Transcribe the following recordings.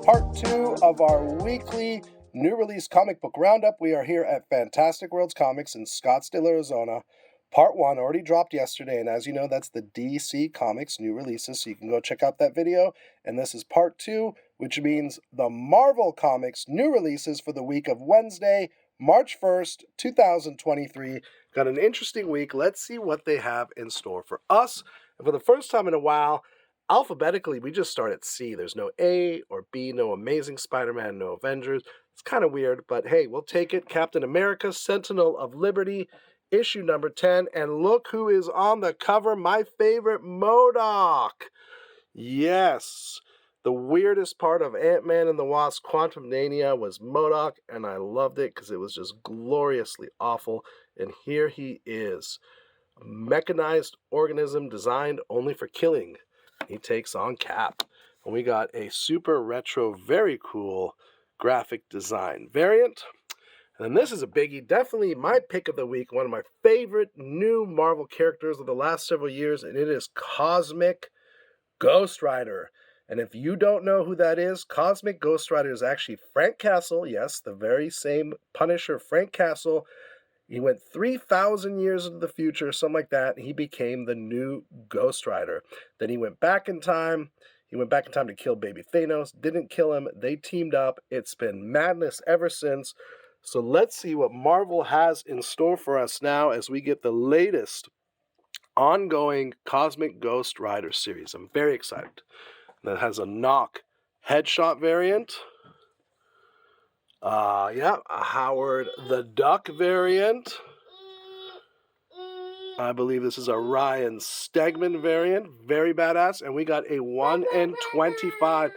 part 2 of our weekly new release comic book roundup. We are here at Fantastic Worlds Comics in Scottsdale, Arizona. Part 1 already dropped yesterday, and as you know, that's the DC Comics new releases, so you can go check out that video. And this is part 2, which means the Marvel Comics new releases for the week of Wednesday, March 1st, 2023. Got an interesting week. Let's see what they have in store for us. And for the first time in a while, alphabetically, we just start at C. There's no A or B, no Amazing Spider-Man, no Avengers. It's kind of weird, but hey, we'll take it. Captain America, Sentinel of Liberty, issue number 10. And look who is on the cover, my favorite MODOK. Yes, the weirdest part of Ant-Man and the Wasp Quantumania was MODOK, and I loved it because it was just gloriously awful. And here he is, a mechanized organism designed only for killing. He takes on Cap. And we got a super retro, very cool graphic design variant. And then this is a biggie, definitely my pick of the week, one of my favorite new Marvel characters of the last several years, and it is Cosmic Ghost Rider. And if you don't know who that is, Cosmic Ghost Rider is actually Frank Castle, yes, the very same Punisher, Frank Castle. He went 3,000 years into the future, something like that, and he became the new Ghost Rider. Then he went back in time. He went back in time to kill baby Thanos. Didn't kill him. They teamed up. It's been madness ever since. So let's see what Marvel has in store for us now as we get the latest ongoing Cosmic Ghost Rider series. I'm very excited. That has a knock headshot variant. A Howard the Duck variant. I believe this is a Ryan Stegman variant. Very badass. And we got a 1 in 25.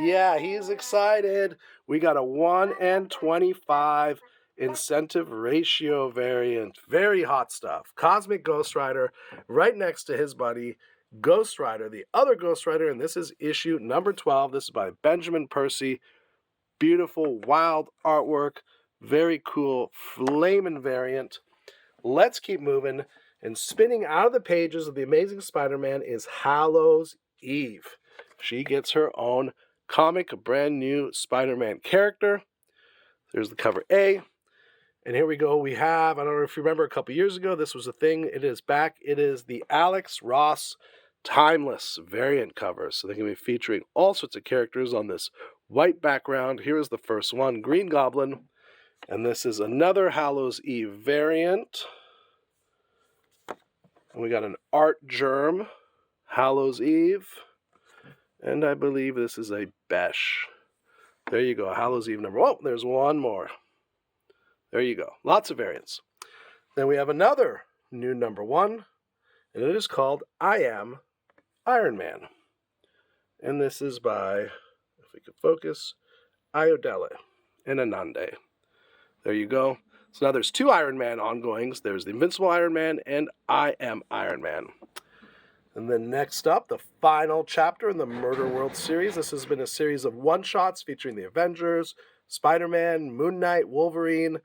Yeah, he's excited. We got a 1 in 25 incentive ratio variant. Very hot stuff. Cosmic Ghost Rider right next to his buddy Ghost Rider, the other Ghost Rider. And this is issue number 12. This is by Benjamin Percy. Beautiful, wild artwork, very cool, flamin' variant. Let's keep moving. And spinning out of the pages of The Amazing Spider-Man is Hallows Eve. She gets her own comic, a brand new Spider-Man character. There's the cover A. And here we go. We have, I don't know if you remember a couple years ago, this was a thing. It is back. It is the Alex Ross Timeless variant cover. So they're going to be featuring all sorts of characters on this white background. Here is the first one, Green Goblin. And this is another Hallows Eve variant. And we got an Art Germ, Hallows Eve. And I believe this is a Besh. There you go, Hallows Eve number. Oh, there's one more. There you go. Lots of variants. Then we have another new number 1. And it is called I Am Iron Man. And this is by, if we could focus, Ayodele and Anande. There you go. So now there's 2 Iron Man ongoings. There's the Invincible Iron Man and I Am Iron Man. And then next up, the final chapter in the Murder World series. This has been a series of one-shots featuring the Avengers, Spider-Man, Moon Knight, Wolverine,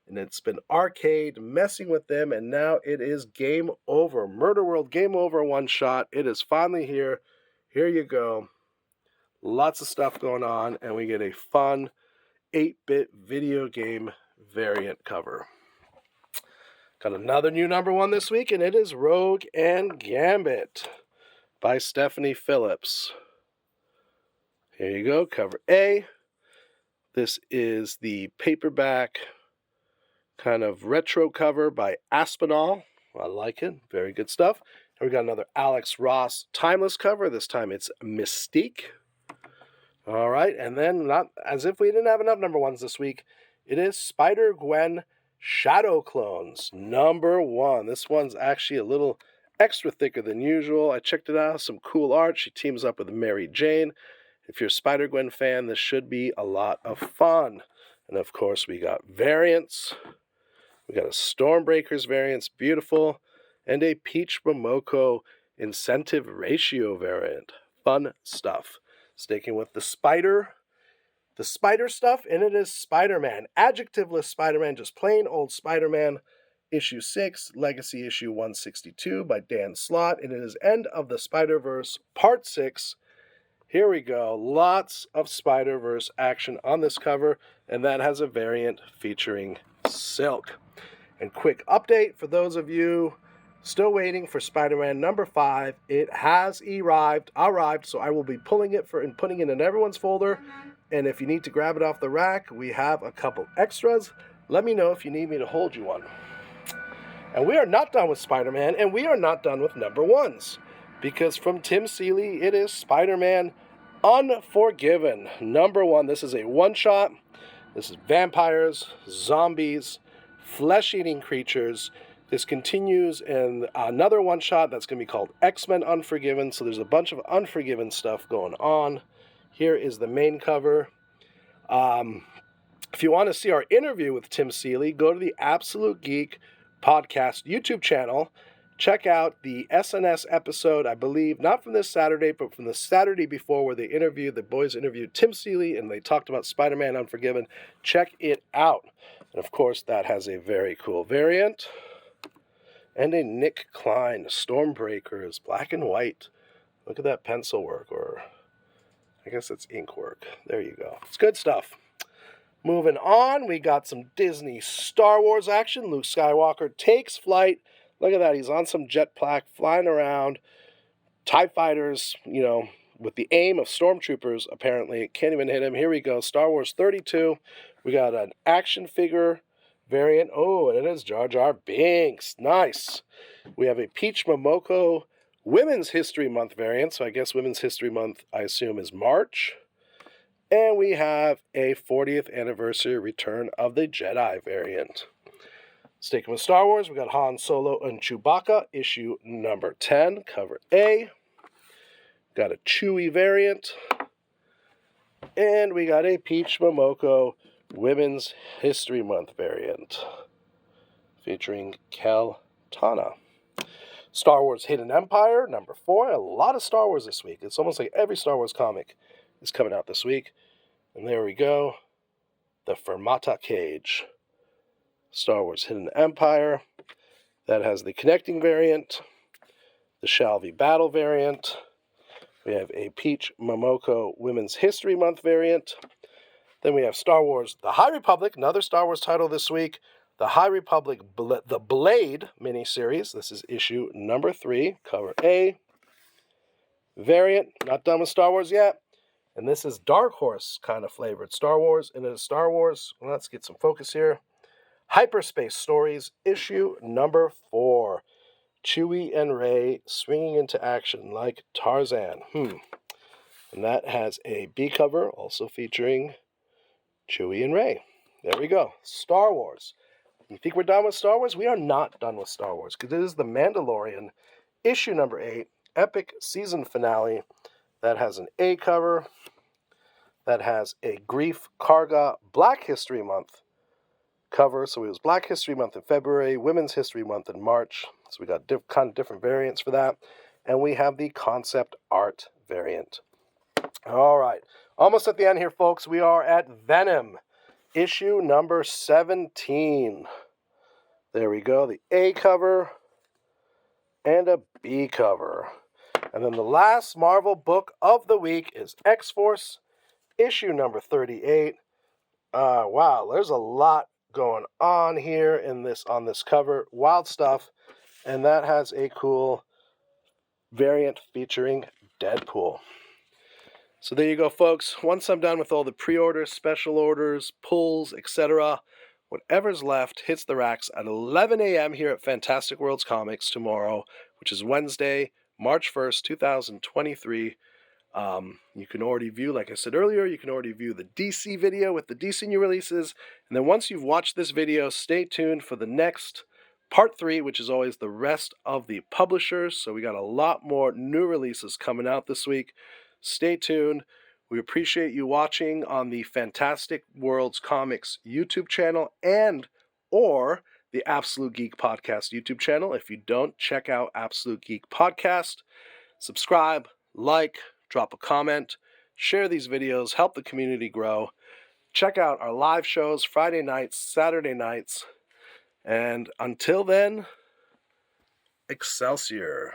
and it's been Arcade messing with them, and now it is game over. Murder World Game Over one-shot. It is finally here. Here you go. Lots of stuff going on, and we get a fun 8-bit video game variant cover. Got another new number 1 this week, and it is Rogue and Gambit by Stephanie Phillips. Here you go, cover A. This is the paperback kind of retro cover by Aspinall. I like it. Very good stuff. And we got another Alex Ross Timeless cover. This time it's Mystique. All right, and then, not as if we didn't have enough number 1s this week, it is Spider-Gwen Shadow Clones, number 1. This one's actually a little extra thicker than usual. I checked it out, some cool art. She teams up with Mary Jane. If you're a Spider-Gwen fan, this should be a lot of fun. And of course, we got variants. We got a Stormbreakers variant, beautiful, and a Peach Momoko incentive ratio variant. Fun stuff. Sticking with the spider stuff, and it is Spider-Man. Adjectiveless Spider-Man, just plain old Spider-Man. Issue 6, Legacy Issue 162 by Dan Slott, and it is End of the Spider-Verse, Part 6. Here we go. Lots of Spider-Verse action on this cover, and that has a variant featuring Silk. And quick update for those of you still waiting for Spider-Man number 5. It has arrived, so I will be pulling it and putting it in everyone's folder. And if you need to grab it off the rack, we have a couple extras. Let me know if you need me to hold you one. And we are not done with Spider-Man, and we are not done with number 1s. Because from Tim Seeley, it is Spider-Man Unforgiven. Number 1, this is a one-shot. This is vampires, zombies, flesh-eating creatures. This continues in another one-shot that's going to be called X-Men Unforgiven. So there's a bunch of Unforgiven stuff going on. Here is the main cover. If you want to see our interview with Tim Seeley, go to the Absolute Geek podcast YouTube channel. Check out the SNS episode, I believe, not from this Saturday, but from the Saturday before, where the boys interviewed Tim Seeley, and they talked about Spider-Man Unforgiven. Check it out. And of course, that has a very cool variant. And a Nick Klein, Stormbreakers, black and white. Look at that pencil work, or I guess it's ink work. There you go. It's good stuff. Moving on, we got some Disney Star Wars action. Luke Skywalker takes flight. Look at that. He's on some jetpack flying around. TIE fighters, with the aim of stormtroopers, apparently. Can't even hit him. Here we go. Star Wars 32. We got an action figure variant. Oh, and it is Jar Jar Binks. Nice. We have a Peach Momoko Women's History Month variant. So I guess Women's History Month, I assume, is March. And we have a 40th anniversary Return of the Jedi variant. Sticking with Star Wars, we got Han Solo and Chewbacca, issue number 10, cover A. Got a Chewie variant. And we got a Peach Momoko Women's History Month variant, featuring Kel Tana. Star Wars Hidden Empire, number 4. A lot of Star Wars this week. It's almost like every Star Wars comic is coming out this week. And there we go. The Fermata Cage. Star Wars Hidden Empire. That has the connecting variant. The Shalvey Battle variant. We have a Peach Momoko Women's History Month variant. Then we have Star Wars The High Republic, another Star Wars title this week. The High Republic The Blade miniseries. This is issue number 3, cover A. Variant, not done with Star Wars yet. And this is Dark Horse kind of flavored Star Wars. And it is Star Wars, let's get some focus here. Hyperspace Stories, issue number 4. Chewie and Rey swinging into action like Tarzan. And that has a B cover, also featuring Chewie and Rey. There we go. Star Wars. You think we're done with Star Wars? We are not done with Star Wars, because it is The Mandalorian, issue number 8, epic season finale. That has an A cover. That has a Grief Karga Black History Month cover. So it was Black History Month in February, Women's History Month in March. So we got kind of different variants for that. And we have the concept art variant. All right. Almost at the end here, folks. We are at Venom, issue number 17. There we go. The A cover and a B cover. And then the last Marvel book of the week is X-Force, issue number 38. Wow, there's a lot going on here on this cover. Wild stuff. And that has a cool variant featuring Deadpool. So there you go, folks. Once I'm done with all the pre-orders, special orders, pulls, etc., whatever's left hits the racks at 11 a.m. here at Fantastic Worlds Comics tomorrow, which is Wednesday, March 1st, 2023. You can already view, like I said earlier, you can already view the DC video with the DC new releases. And then once you've watched this video, stay tuned for the next part 3, which is always the rest of the publishers. So we got a lot more new releases coming out this week. Stay tuned. We appreciate you watching on the Fantastic Worlds Comics YouTube channel or the Absolute Geek Podcast YouTube channel. If you don't, check out Absolute Geek Podcast. Subscribe, like, drop a comment, share these videos, help the community grow. Check out our live shows Friday nights, Saturday nights. And until then, Excelsior.